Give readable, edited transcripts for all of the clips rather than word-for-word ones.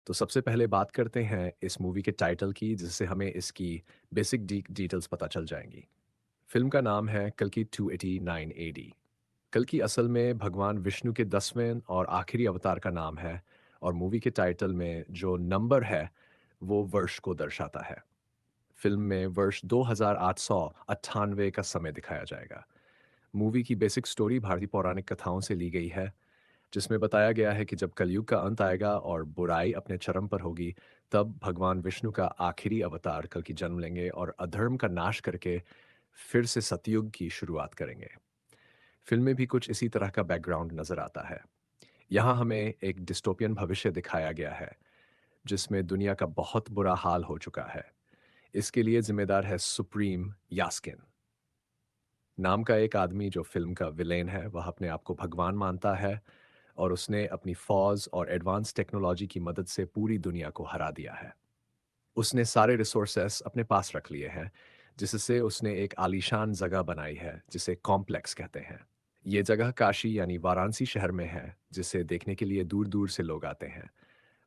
तो सबसे पहले बात करते हैं इस मूवी के टाइटल की, जिससे हमें इसकी बेसिक डिटेल्स पता चल जाएंगी। फिल्म का नाम है कल्कि 289 एडी। कल्कि असल में भगवान विष्णु के 10वें और आखिरी अवतार का नाम है, और मूवी के टाइटल में जो नंबर है वो वर्ष को दर्शाता है। फिल्म में वर्ष 2898 का समय दिखाया जाएगा। मूवी की बेसिक स्टोरी भारतीय पौराणिक कथाओं से ली गई है, जिसमें बताया गया है कि जब कलयुग का अंत आएगा और बुराई अपने चरम पर होगी, तब भगवान विष्णु का आखिरी अवतार कल्कि जन्म लेंगे और अधर्म का नाश करके फिर से सतयुग की शुरुआत करेंगे। फिल्म में भी कुछ इसी तरह का बैकग्राउंड नजर आता है। यहाँ हमें एक डिस्टोपियन भविष्य दिखाया गया है, जिसमें दुनिया का बहुत बुरा हाल हो चुका है। इसके लिए जिम्मेदार है सुप्रीम यास्किन नाम का एक आदमी, जो फिल्म का विलेन है। वह अपने आप को भगवान मानता है, और उसने अपनी फौज और एडवांस टेक्नोलॉजी की मदद से पूरी दुनिया को हरा दिया है। उसने सारे रिसोर्सेस अपने पास रख लिए हैं, जिससे उसने एक आलीशान जगह बनाई है जिसे कॉम्प्लेक्स कहते हैं। ये जगह काशी यानी वाराणसी शहर में है, जिसे देखने के लिए दूर दूर से लोग आते हैं।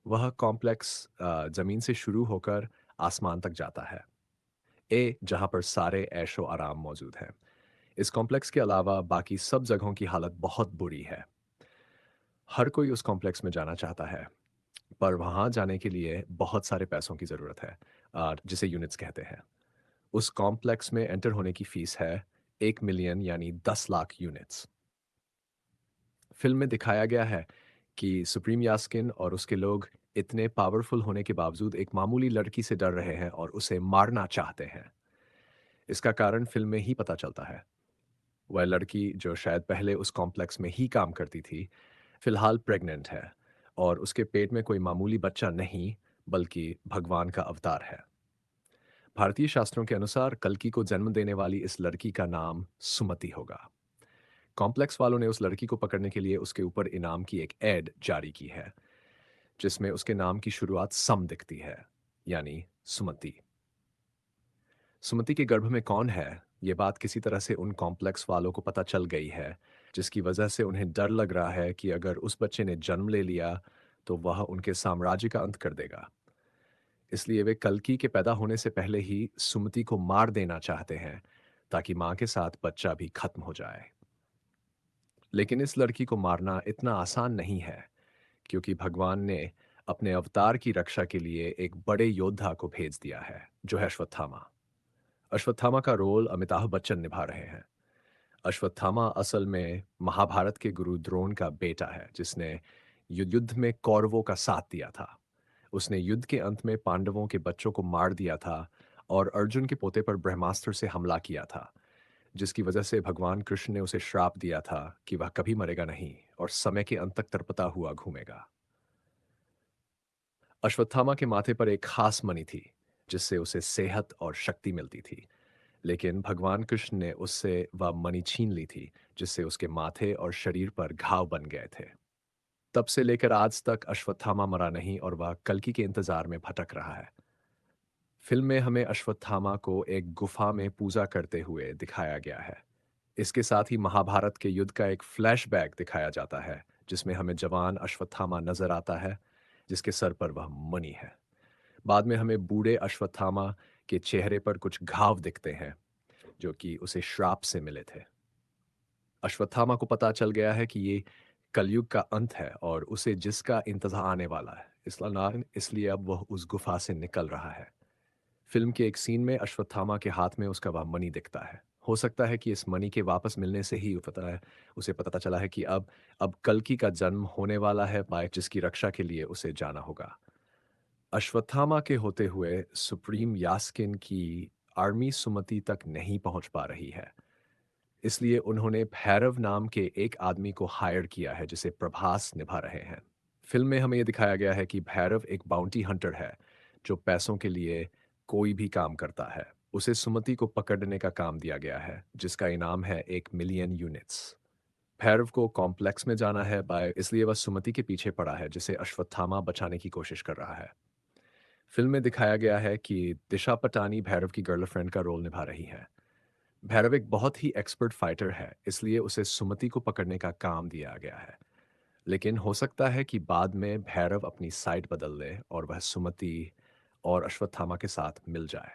वह कॉम्प्लेक्स जमीन से शुरू होकर आसमान तक जाता है, जहाँ पर सारे ऐशो आराम मौजूद हैं। इस कॉम्प्लेक्स के अलावा बाकी सब जगहों की हालत बहुत बुरी है। हर कोई उस कॉम्प्लेक्स में जाना चाहता है, पर वहाँ जाने के लिए बहुत सारे पैसों की ज़रूरत है, जिसे यूनिट्स कहते हैं। उस कॉम्प्लेक्स में एंटर होने की फीस है 1 मिलियन यानी 10 लाख यूनिट्स। फिल्म में दिखाया गया है कि सुप्रीम यास्किन और उसके लोग इतने पावरफुल होने के बावजूद एक मामूली लड़की से डर रहे हैं और उसे मारना चाहते हैं। इसका कारण फिल्म में ही पता चलता है। वह लड़की, जो शायद पहले उस कॉम्प्लेक्स में ही काम करती थी, फिलहाल प्रेग्नेंट है, और उसके पेट में कोई मामूली बच्चा नहीं, बल्कि भगवान का अवतार है। भारतीय शास्त्रों के अनुसार कल्कि को जन्म देने वाली इस लड़की का नाम सुमति होगा। कॉम्प्लेक्स वालों ने उस लड़की को पकड़ने के लिए उसके ऊपर इनाम की एक एड जारी की है, जिसमें उसके नाम की शुरुआत सम दिखती है, यानी सुमति। सुमति के गर्भ में कौन है, ये बात किसी तरह से उन कॉम्प्लेक्स वालों को पता चल गई है, जिसकी वजह से उन्हें डर लग रहा है कि अगर उस बच्चे ने जन्म ले लिया तो वह उनके साम्राज्य का अंत कर देगा। इसलिए वे कल्कि के पैदा होने से पहले ही सुमति को मार देना चाहते हैं, ताकि मां के साथ बच्चा भी खत्म हो जाए। लेकिन इस लड़की को मारना इतना आसान नहीं है, क्योंकि भगवान ने अपने अवतार की रक्षा के लिए एक बड़े योद्धा को भेज दिया है, जो है अश्वत्थामा। अश्वत्थामा का रोल अमिताभ बच्चन निभा रहे हैं। अश्वत्थामा असल में महाभारत के गुरु द्रोण का बेटा है, जिसने युद्ध में कौरवों का साथ दिया था। उसने युद्ध के अंत में पांडवों के बच्चों को मार दिया था, और अर्जुन के पोते पर ब्रह्मास्त्र से हमला किया था, जिसकी वजह से भगवान कृष्ण ने उसे श्राप दिया था कि वह कभी मरेगा नहीं और समय के अंत तक तड़पता हुआ घूमेगा। अश्वत्थामा के माथे पर एक खास मणि थी, जिससे उसे सेहत और शक्ति मिलती थी। लेकिन भगवान कृष्ण ने उससे वह मणि छीन ली थी, जिससे उसके माथे और शरीर पर घाव बन गए थे। तब से लेकर आज तक अश्वत्थामा मरा नहीं, और वह कल्कि के इंतजार में भटक रहा है। फिल्म में हमें अश्वत्थामा को एक गुफा में पूजा करते हुए दिखाया गया है। इसके साथ ही महाभारत के युद्ध का एक फ्लैशबैक दिखाया जाता है, जिसमें हमें जवान अश्वत्थामा नजर आता है, जिसके सर पर वह मणि है। बाद में हमें बूढ़े अश्वत्थामा के चेहरे पर कुछ घाव दिखते हैं, जो कि उसे श्राप से मिले थे। अश्वत्थामा को पता चल गया है कि ये कलयुग का अंत है और उसे जिसका इंतजार आने वाला है, इसलिए अब वह उस गुफा से निकल रहा है। फिल्म के एक सीन में अश्वत्थामा के हाथ में उसका वह मणि दिखता है। हो सकता है कि इस मणि के वापस मिलने से ही उसे पता चला है कि अब कल्कि का जन्म होने वाला है, बाय जिसकी रक्षा के लिए उसे जाना होगा। अश्वत्थामा के होते हुए सुप्रीम यास्किन की आर्मी सुमति तक नहीं पहुंच पा रही है। इसलिए उन्होंने भैरव नाम के एक आदमी को हायर किया है, जिसे प्रभास निभा रहे हैं। फिल्म में हमें यह दिखाया गया है कि भैरव एक बाउंटी हंटर है, जो पैसों के लिए कोई भी काम करता है। उसे सुमति को पकड़ने का काम दिया गया है, जिसका इनाम है 1 मिलियन यूनिट्स। भैरव को कॉम्प्लेक्स में जाना है, बाय इसलिए वह सुमति के पीछे पड़ा है, जिसे अश्वत्थामा बचाने की कोशिश कर रहा है। फिल्म में दिखाया गया है कि दिशा पटानी भैरव की गर्लफ्रेंड का रोल निभा रही है। भैरव एक बहुत ही एक्सपर्ट फाइटर है, इसलिए उसे सुमति को पकड़ने का काम दिया गया है। लेकिन हो सकता है कि बाद में भैरव अपनी साइड बदल ले और वह सुमति और अश्वत्थामा के साथ मिल जाए।